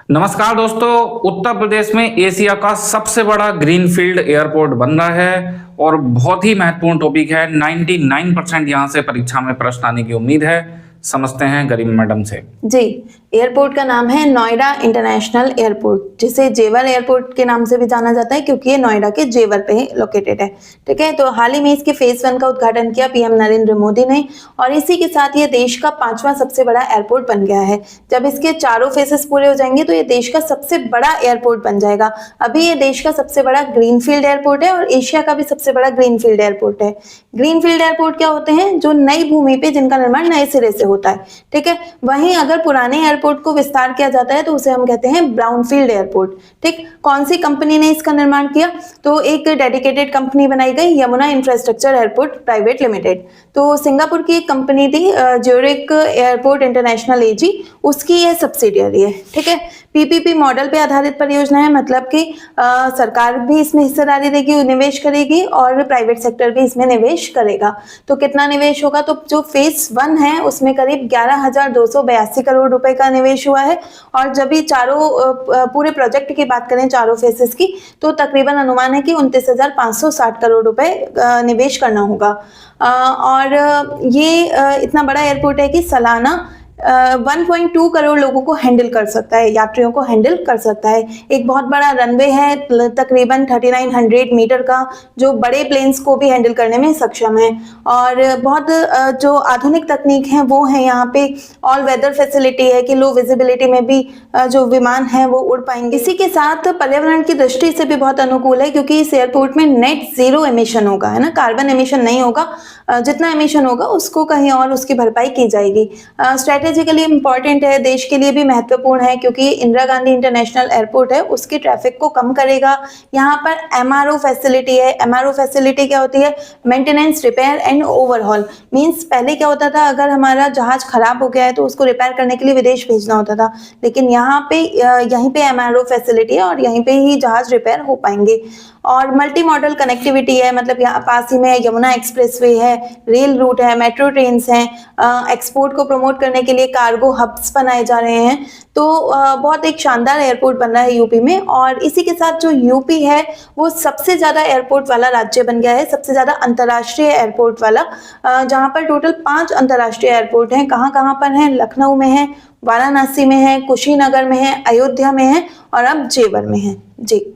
नमस्कार दोस्तों, उत्तर प्रदेश में एशिया का सबसे बड़ा ग्रीनफील्ड एयरपोर्ट बन रहा है और बहुत ही महत्वपूर्ण टॉपिक है। 99% यहाँ से परीक्षा में प्रश्न आने की उम्मीद है। समझते हैं गरीब मैडम से। जी, एयरपोर्ट का नाम है नोएडा इंटरनेशनल एयरपोर्ट, जिसे जेवर एयरपोर्ट के नाम से भी जाना जाता है क्योंकि ये नोएडा के जेवर पे लोकेटेड है। ठीक है, तो हाल ही में इसके फेज 1 का उद्घाटन किया पीएम नरेंद्र मोदी ने और इसी के साथ ये देश का 5वां सबसे बड़ा एयरपोर्ट बन गया है। जब इसके चारों फेसेस पूरे हो जाएंगे तो ये देश का सबसे बड़ा एयरपोर्ट बन जाएगा। अभी ये देश का सबसे बड़ा ग्रीनफील्ड एयरपोर्ट है और एशिया का भी सबसे बड़ा ग्रीनफील्ड एयरपोर्ट है। ग्रीनफील्ड एयरपोर्ट क्या होते हैं? जो नई भूमि पे जिनका निर्माण नए सिरे से होता है। ठीक है, वहीं अगर पुराने एयरपोर्ट को विस्तार किया जाता है तो उसे हम कहते हैं ब्राउनफील्ड एयरपोर्ट। ठीक, कौन सी कंपनी ने इसका निर्माण किया? तो एक डेडिकेटेड कंपनी बनाई गई, Yamuna infrastructure airport private limited. तो सिंगापुर की एक कंपनी थी ज्यूरिक एयरपोर्ट इंटरनेशनल एजी, उसकी यह सब्सिडियरी है। ठीक है, पीपीपी मॉडल पे आधारित परियोजना है, मतलब कि सरकार भी इसमें हिस्सेदारी देगी, निवेश करेगी और प्राइवेट सेक्टर भी इसमें निवेश करेगा। तो कितना निवेश होगा? तो जो फेज 1 है उसमें करीब 11,282 करोड़ रुपए का निवेश हुआ है और जब भी चारों पूरे प्रोजेक्ट की बात करें, चारों फेसेस की, तो तकरीबन अनुमान है कि 29,560 करोड़ रुपए निवेश करना होगा। और ये इतना बड़ा एयरपोर्ट है कि सालाना 1.2 करोड़ लोगों को हैंडल कर सकता है, यात्रियों को हैंडल कर सकता है। एक बहुत बड़ा रनवे है, तकरीबन 3900 मीटर का, जो बड़े प्लेन्स को भी हैंडल करने में सक्षम है। और बहुत जो आधुनिक तकनीक है वो है यहाँ पे। ऑल वेदर फैसिलिटी है कि लो विजिबिलिटी में भी जो विमान है वो उड़ पाएंगे। इसी के साथ पर्यावरण की दृष्टि से भी बहुत अनुकूल है क्योंकि इस एयरपोर्ट में नेट जीरो एमिशन होगा, है ना, कार्बन एमिशन नहीं होगा। जितना एमिशन होगा उसको कहीं और उसकी भरपाई की जाएगी। स्ट्रेटेजिकली इंपॉर्टेंट है, देश के लिए भी महत्वपूर्ण है क्योंकि इंदिरा गांधी इंटरनेशनल एयरपोर्ट है, उसकी ट्रैफिक को कम करेगा। यहाँ पर एमआरओ फैसिलिटी है। एमआरओ फैसिलिटी क्या होती है? Maintenance, repair and overhaul. Means पहले क्या होता था, अगर हमारा जहाज खराब हो गया है तो उसको रिपेयर करने के लिए विदेश भेजना होता था, लेकिन यहाँ पे यहीं पे एमआरओ फैसिलिटी है और यहीं पे ही जहाज रिपेयर हो पाएंगे। और मल्टी मॉडल कनेक्टिविटी है, मतलब यहाँ पास ही में यमुना एक्सप्रेसवे है, रेल रूट है, मेट्रो ट्रेन्स हैं, एक्सपोर्ट को प्रमोट करने के लिए कार्गो हब्स बनाए जा रहे हैं। तो बहुत एक शानदार एयरपोर्ट बन रहा है यूपी में। और इसी के साथ जो यूपी है वो सबसे ज़्यादा एयरपोर्ट वाला राज्य बन गया है, सबसे ज़्यादा अंतर्राष्ट्रीय एयरपोर्ट वाला, जहाँ पर टोटल 5 अंतर्राष्ट्रीय एयरपोर्ट हैं। कहाँ कहाँ पर हैं? लखनऊ में है, वाराणसी में है, कुशीनगर में है, अयोध्या में है और अब जेवर में है। जी।